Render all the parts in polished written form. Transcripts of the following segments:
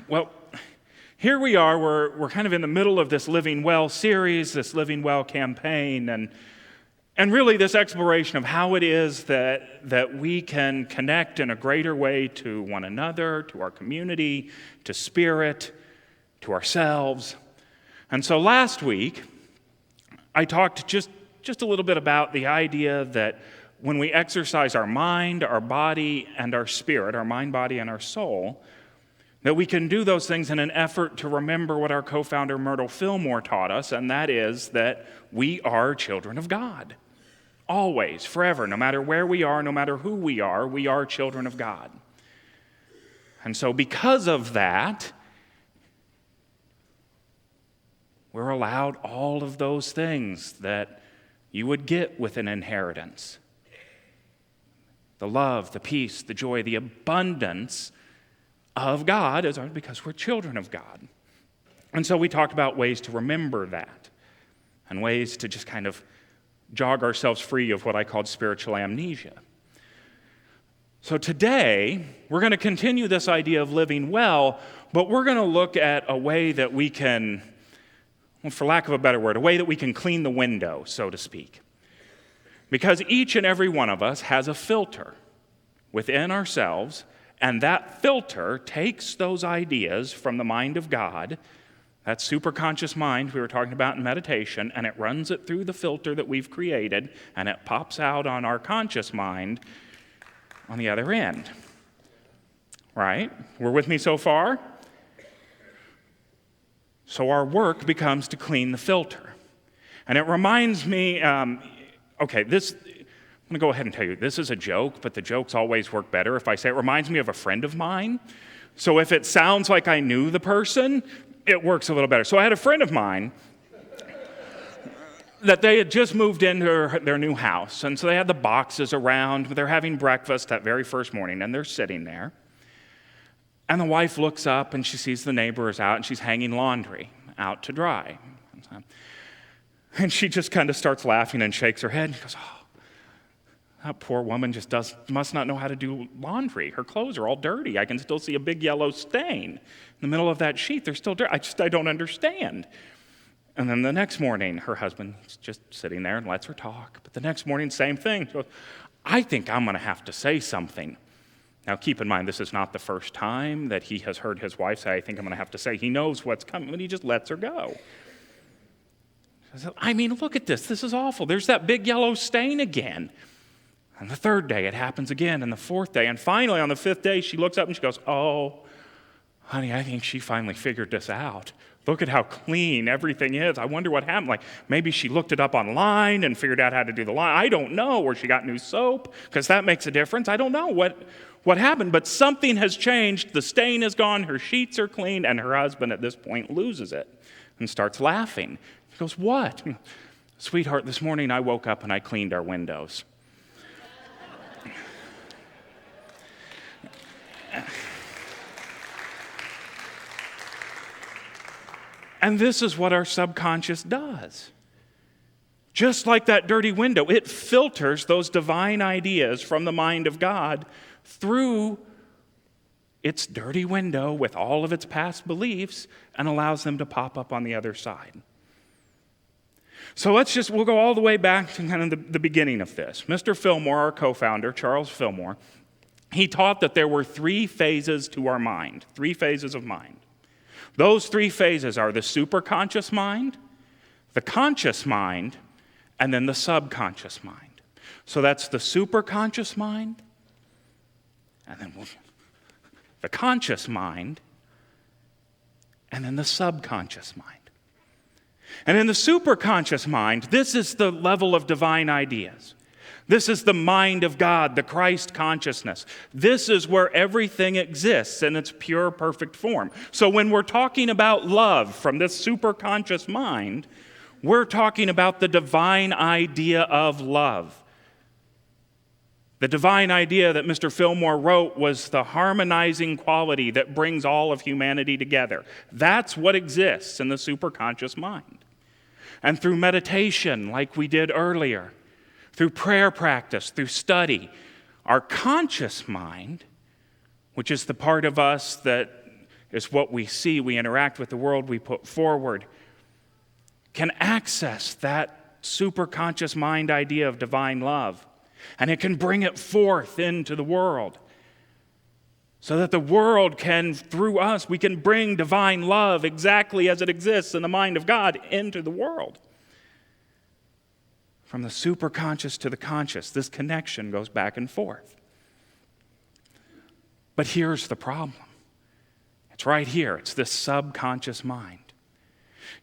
Well, here we are, we're kind of in the middle of this Living Well series, this Living Well campaign, and really this exploration of how it is that we can connect in a greater way to one another, to our community, to spirit, to ourselves. And so last week, I talked just a little bit about the idea that when we exercise our mind, our body, and our spirit, our mind, body, and our soul, that we can do those things in an effort to remember what our co-founder Myrtle Fillmore taught us, and that is that we are children of God. Always, forever, no matter where we are, no matter who we are children of God. And so because of that, we're allowed all of those things that you would get with an inheritance. The love, the peace, the joy, the abundance of God is ours because we're children of God. And so we talked about ways to remember that and ways to just kind of jog ourselves free of what I called spiritual amnesia. So today, we're going to continue this idea of living well, but we're going to look at a way that we can, well, for lack of a better word, a way that we can clean the window, so to speak. Because each and every one of us has a filter within ourselves, and that filter takes those ideas from the mind of God, that superconscious mind we were talking about in meditation, and it runs it through the filter that we've created, and it pops out on our conscious mind on the other end. Right? We're with me so far? So our work becomes to clean the filter. And it reminds me, I'm going to go ahead and tell you, this is a joke, but the jokes always work better if I say it reminds me of a friend of mine. So if it sounds like I knew the person, it works a little better. So I had a friend of mine that they had just moved into their new house, and so they had the boxes around. They're having breakfast that very first morning, and they're sitting there. And the wife looks up, and she sees the neighbor is out, and she's hanging laundry out to dry. And she just kind of starts laughing and shakes her head, and she goes, "Oh, that poor woman just must not know how to do laundry. Her clothes are all dirty. I can still see a big yellow stain in the middle of that sheet. They're still dirty. I don't understand." And then the next morning, her husband's just sitting there and lets her talk. But the next morning, same thing. She goes, "I think I'm going to have to say something." Now, keep in mind, this is not the first time that he has heard his wife say, "I think I'm going to have to say." He knows what's coming, but he just lets her go. I mean, look at this. This is awful. There's that big yellow stain again. And the third day, it happens again, and the fourth day. And finally, on the fifth day, she looks up and she goes, "Oh, honey, I think she finally figured this out. Look at how clean everything is. I wonder what happened. Like, maybe she looked it up online and figured out how to do the line. I don't know. Or she got new soap, because that makes a difference. I don't know what happened, but something has changed. The stain is gone. Her sheets are clean." And her husband, at this point, loses it and starts laughing. He goes, "What?" "Sweetheart, this morning I woke up and I cleaned our windows." And this is what our subconscious does. Just like that dirty window, it filters those divine ideas from the mind of God through its dirty window with all of its past beliefs and allows them to pop up on the other side. So we'll go all the way back to kind of the beginning of this. Mr. Fillmore, our co-founder, Charles Fillmore, he taught that there were three phases to our mind, three phases of mind. Those three phases are the superconscious mind, the conscious mind, and then the subconscious mind. So that's the superconscious mind, and then the conscious mind, and then the subconscious mind. And in the superconscious mind, this is the level of divine ideas. This is the mind of God, the Christ consciousness. This is where everything exists in its pure, perfect form. So when we're talking about love from this superconscious mind, we're talking about the divine idea of love. The divine idea that Mr. Fillmore wrote was the harmonizing quality that brings all of humanity together. That's what exists in the superconscious mind. And through meditation, like we did earlier, through prayer practice, through study, our conscious mind, which is the part of us that is what we see, we interact with the world, we put forward, can access that superconscious mind idea of divine love. And it can bring it forth into the world. So that the world can, through us, we can bring divine love exactly as it exists in the mind of God into the world. From the superconscious to the conscious, this connection goes back and forth. But here's the problem. It's right here. It's this subconscious mind.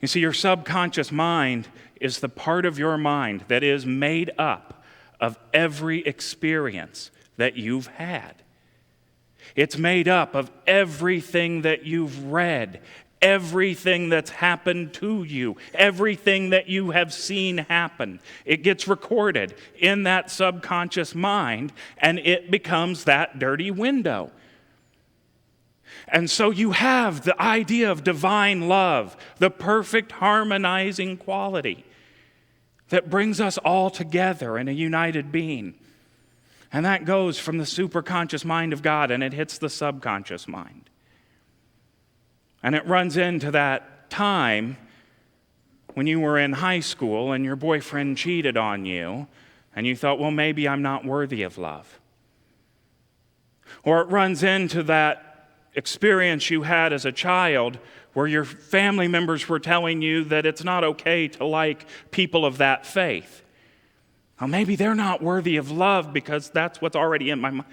You see, your subconscious mind is the part of your mind that is made up of every experience that you've had. It's made up of everything that you've read, everything that's happened to you, everything that you have seen happen. It gets recorded in that subconscious mind, and it becomes that dirty window. And so you have the idea of divine love, the perfect harmonizing quality that brings us all together in a united being. And that goes from the superconscious mind of God and it hits the subconscious mind. And it runs into that time when you were in high school and your boyfriend cheated on you and you thought, well, maybe I'm not worthy of love. Or it runs into that experience you had as a child where your family members were telling you that it's not okay to like people of that faith. Well, maybe they're not worthy of love because that's what's already in my mind.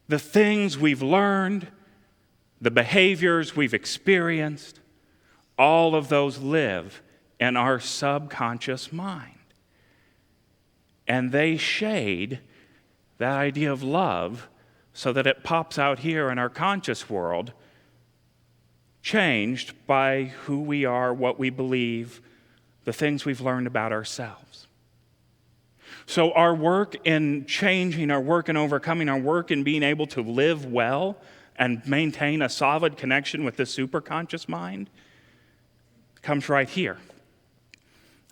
The things we've learned, the behaviors we've experienced, all of those live in our subconscious mind. And they shade that idea of love so that it pops out here in our conscious world, changed by who we are, what we believe, the things we've learned about ourselves. So our work in changing, our work in overcoming, our work in being able to live well and maintain a solid connection with the superconscious mind comes right here,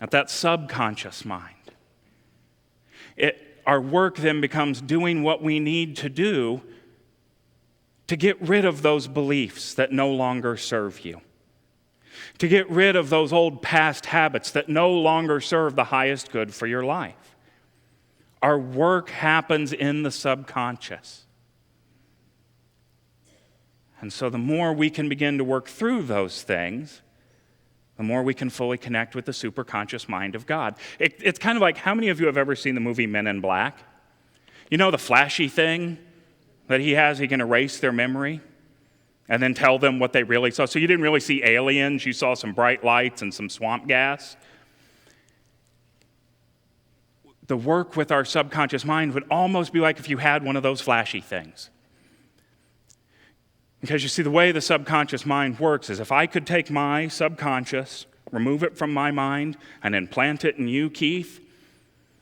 at that subconscious mind. Our work then becomes doing what we need to do to get rid of those beliefs that no longer serve you, to get rid of those old past habits that no longer serve the highest good for your life. Our work happens in the subconscious. And so the more we can begin to work through those things, the more we can fully connect with the superconscious mind of God. It's kind of like, how many of you have ever seen the movie Men in Black? You know the flashy thing that he has, he can erase their memory and then tell them what they really saw. So you didn't really see aliens, you saw some bright lights and some swamp gas. The work with our subconscious mind would almost be like if you had one of those flashy things. Because you see, the way the subconscious mind works is if I could take my subconscious, remove it from my mind, and implant it in you, Keith,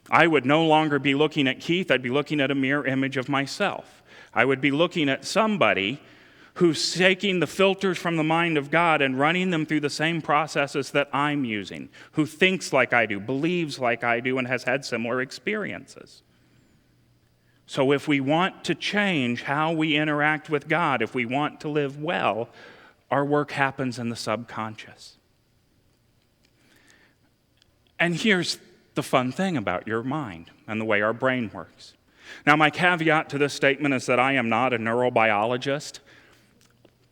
I would no longer be looking at Keith, I'd be looking at a mirror image of myself. I would be looking at somebody who's taking the filters from the mind of God and running them through the same processes that I'm using, who thinks like I do, believes like I do, and has had similar experiences. So if we want to change how we interact with God, if we want to live well, our work happens in the subconscious. And here's the fun thing about your mind and the way our brain works. Now, my caveat to this statement is that I am not a neurobiologist,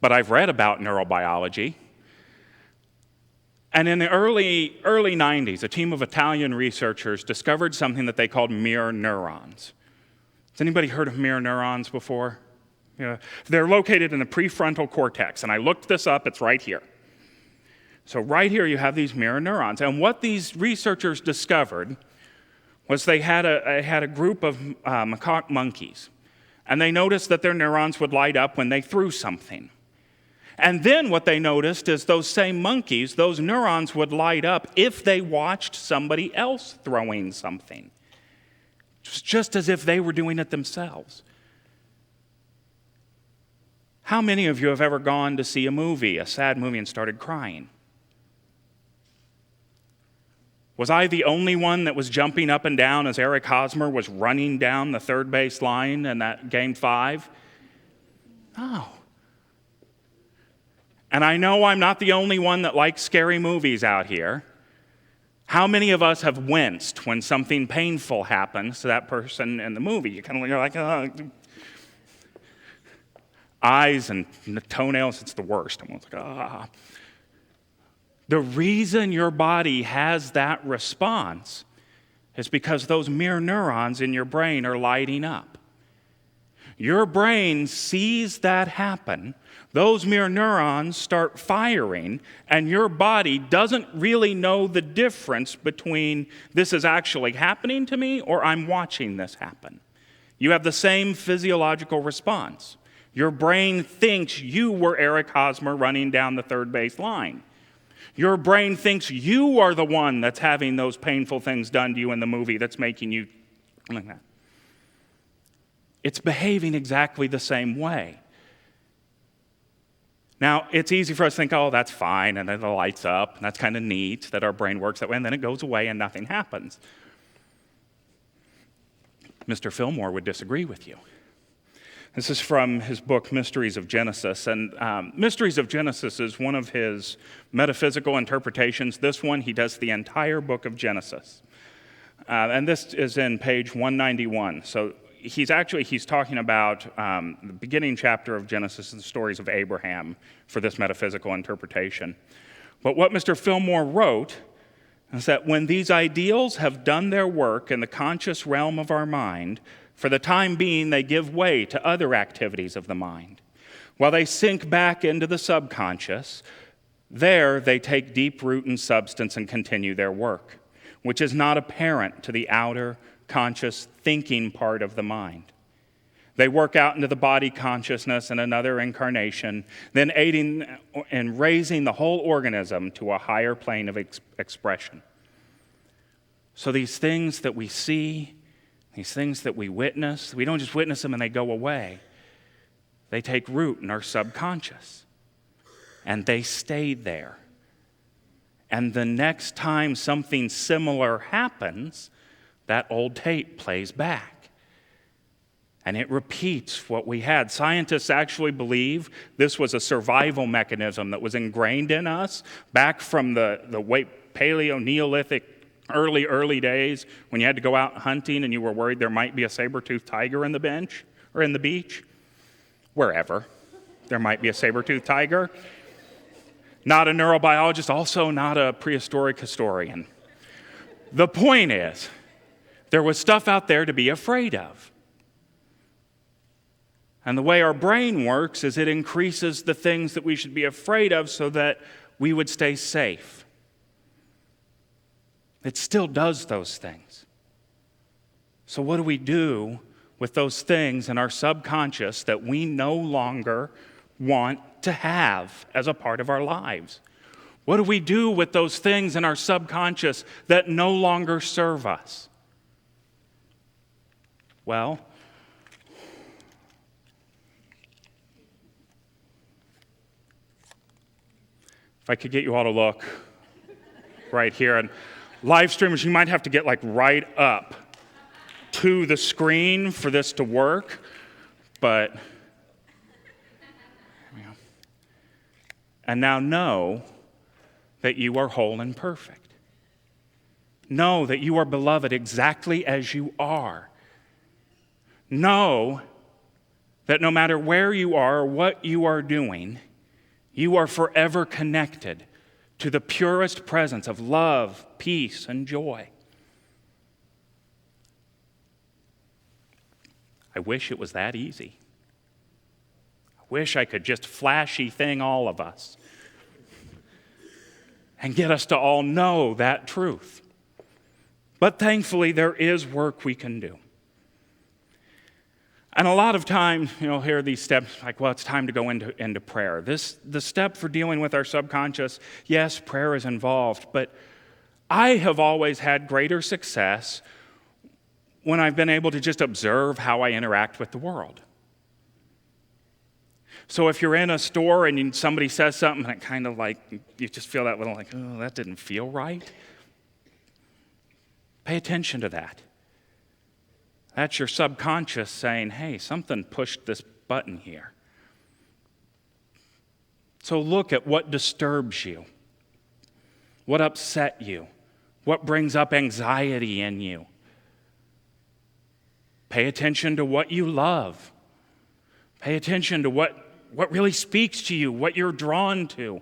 but I've read about neurobiology. And in the early 90s, a team of Italian researchers discovered something that they called mirror neurons. Has anybody heard of mirror neurons before? Yeah. They're located in the prefrontal cortex, and I looked this up, it's right here. So right here you have these mirror neurons, and what these researchers discovered was they had a group of macaque monkeys, and they noticed that their neurons would light up when they threw something. And then what they noticed is those same monkeys, those neurons would light up if they watched somebody else throwing something. Just as if they were doing it themselves. How many of you have ever gone to see a movie, a sad movie, and started crying? Was I the only one that was jumping up and down as Eric Hosmer was running down the third base line in that Game 5? No. And I know I'm not the only one that likes scary movies out here. How many of us have winced when something painful happens to that person in the movie? You're like, oh. Eyes and toenails, it's the worst. I'm like, ah. The reason your body has that response is because those mirror neurons in your brain are lighting up. Your brain sees that happen. Those mirror neurons start firing, and your body doesn't really know the difference between this is actually happening to me or I'm watching this happen. You have the same physiological response. Your brain thinks you were Eric Hosmer running down the third base line. Your brain thinks you are the one that's having those painful things done to you in the movie that's making you like that. It's behaving exactly the same way. Now, it's easy for us to think, oh, that's fine, and then it lights up, and that's kind of neat that our brain works that way, and then it goes away and nothing happens. Mr. Fillmore would disagree with you. This is from his book, Mysteries of Genesis, and Mysteries of Genesis is one of his metaphysical interpretations. This one, he does the entire book of Genesis. And this is in page 191. So he's talking about the beginning chapter of Genesis and the stories of Abraham for this metaphysical interpretation. But what Mr. Fillmore wrote is that when these ideals have done their work in the conscious realm of our mind, for the time being, they give way to other activities of the mind. While they sink back into the subconscious, there they take deep root and substance and continue their work, which is not apparent to the outer, conscious thinking part of the mind. They work out into the body consciousness in another incarnation, then aiding in raising the whole organism to a higher plane of expression. So these things that we see, these things that we witness, we don't just witness them and they go away. They take root in our subconscious, and they stay there. And the next time something similar happens, that old tape plays back. And it repeats what we had. Scientists actually believe this was a survival mechanism that was ingrained in us back from the Paleo-Neolithic early days when you had to go out hunting and you were worried there might be a saber-toothed tiger in the bench or in the beach. Wherever there might be a saber-toothed tiger. Not a neurobiologist, also not a prehistoric historian. The point is, there was stuff out there to be afraid of. And the way our brain works is it increases the things that we should be afraid of so that we would stay safe. It still does those things. So what do we do with those things in our subconscious that we no longer want to have as a part of our lives? What do we do with those things in our subconscious that no longer serve us? Well, if I could get you all to look right here, and live streamers, you might have to get like right up to the screen for this to work, but and now know that you are whole and perfect. Know that you are beloved exactly as you are. Know that no matter where you are or what you are doing, you are forever connected to the purest presence of love, peace, and joy. I wish it was that easy. I wish I could just flashy thing all of us and get us to all know that truth. But thankfully, there is work we can do. And a lot of times, you'll hear these steps like, well, it's time to go into prayer. The step for dealing with our subconscious, yes, prayer is involved, but I have always had greater success when I've been able to just observe how I interact with the world. So if you're in a store and somebody says something that kind of like, you just feel that little like, oh, that didn't feel right, pay attention to that. That's your subconscious saying, hey, something pushed this button here. So look at what disturbs you, what upset you, what brings up anxiety in you. Pay attention to what you love. Pay attention to what really speaks to you, what you're drawn to.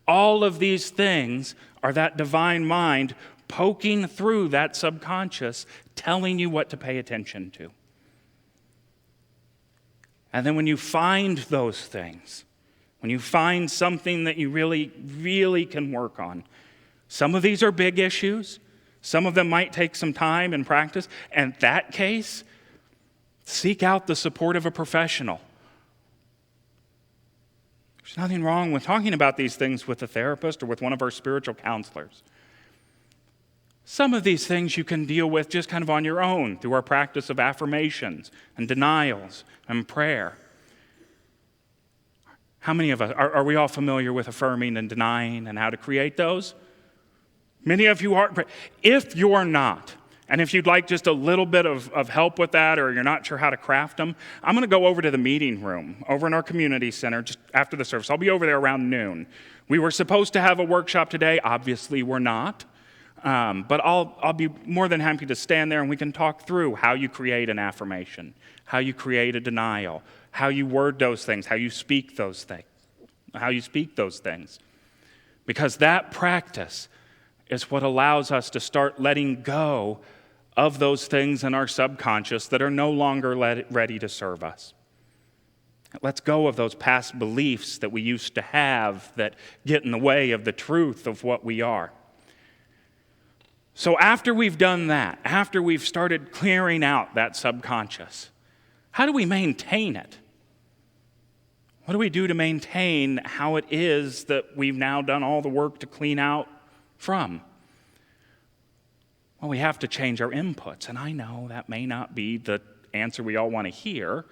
All of these things are that divine mind poking through that subconscious, telling you what to pay attention to. And then when you find those things, when you find something that you really, really can work on, some of these are big issues. Some of them might take some time and practice. And in that case, seek out the support of a professional. There's nothing wrong with talking about these things with a therapist or with one of our spiritual counselors. Some of these things you can deal with just kind of on your own through our practice of affirmations and denials and prayer. How many of us, are we all familiar with affirming and denying and how to create those? Many of you are. If you're not, and if you'd like just a little bit of help with that, or you're not sure how to craft them, I'm going to go over to the meeting room over in our community center just after the service. I'll be over there around noon. We were supposed to have a workshop today. Obviously, we're not. But I'll be more than happy to stand there and we can talk through how you create an affirmation, how you create a denial, how you word those things, how you speak those things. Because that practice is what allows us to start letting go of those things in our subconscious that are no longer ready to serve us. It lets go of those past beliefs that we used to have that get in the way of the truth of what we are. So after we've done that, after we've started clearing out that subconscious, how do we maintain it? What do we do to maintain how it is that we've now done all the work to clean out from? Well, we have to change our inputs, and I know that may not be the answer we all want to hear,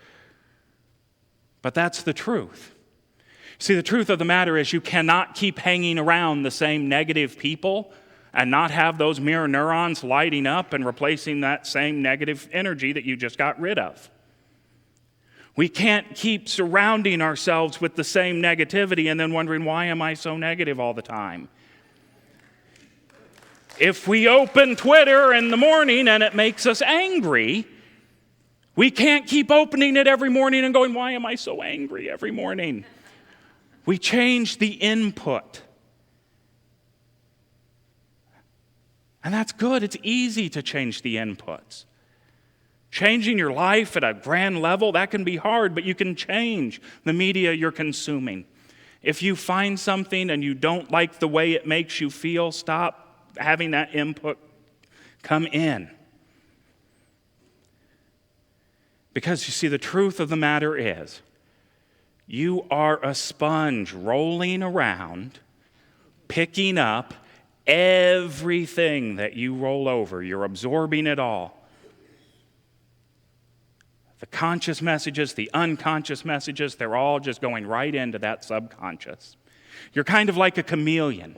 but that's the truth. See, the truth of the matter is you cannot keep hanging around the same negative people and not have those mirror neurons lighting up and replacing that same negative energy that you just got rid of. We can't keep surrounding ourselves with the same negativity and then wondering, why am I so negative all the time? If we open Twitter in the morning and it makes us angry, we can't keep opening it every morning and going, why am I so angry every morning? We change the input. And that's good. It's easy to change the inputs. Changing your life at a grand level, that can be hard, but you can change the media you're consuming. If you find something and you don't like the way it makes you feel, stop having that input come in. Because you see, the truth of the matter is, you are a sponge rolling around, picking up everything that you roll over. You're absorbing it all. The conscious messages, the unconscious messages, they're all just going right into that subconscious. You're kind of like a chameleon.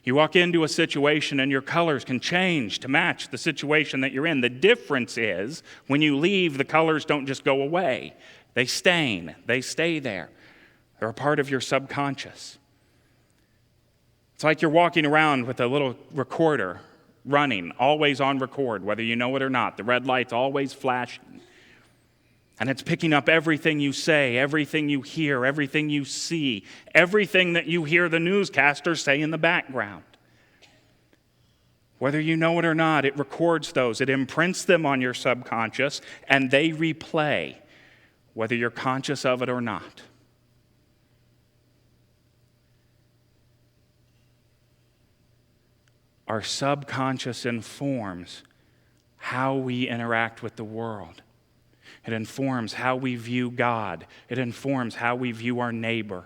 You walk into a situation and your colors can change to match the situation that you're in. The difference is when you leave, the colors don't just go away. They stain. They stay there. They're a part of your subconscious. It's like you're walking around with a little recorder running, always on record, whether you know it or not. The red light's always flashing. And it's picking up everything you say, everything you hear, everything you see, everything that you hear the newscasters say in the background. Whether you know it or not, it records those. It imprints them on your subconscious, and they replay, whether you're conscious of it or not. Our subconscious informs how we interact with the world. It informs how we view God. It informs how we view our neighbor.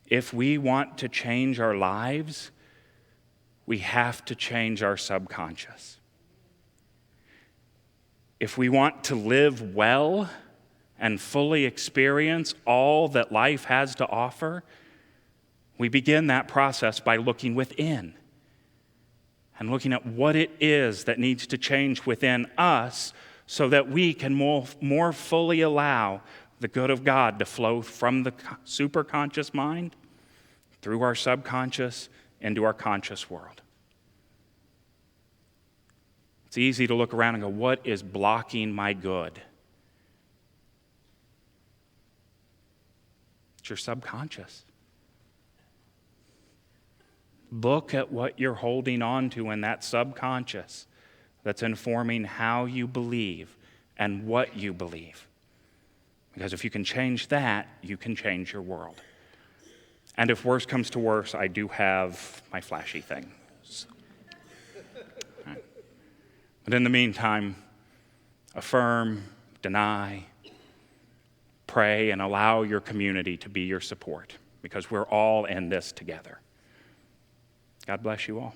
If we want to change our lives, we have to change our subconscious. If we want to live well and fully experience all that life has to offer, we begin that process by looking within and looking at what it is that needs to change within us so that we can more fully allow the good of God to flow from the superconscious mind through our subconscious into our conscious world. It's easy to look around and go, what is blocking my good? It's your subconscious. Look at what you're holding on to in that subconscious that's informing how you believe and what you believe. Because if you can change that, you can change your world. And if worse comes to worse, I do have my flashy thing. Right. But in the meantime, affirm, deny, pray, and allow your community to be your support, because we're all in this together. God bless you all.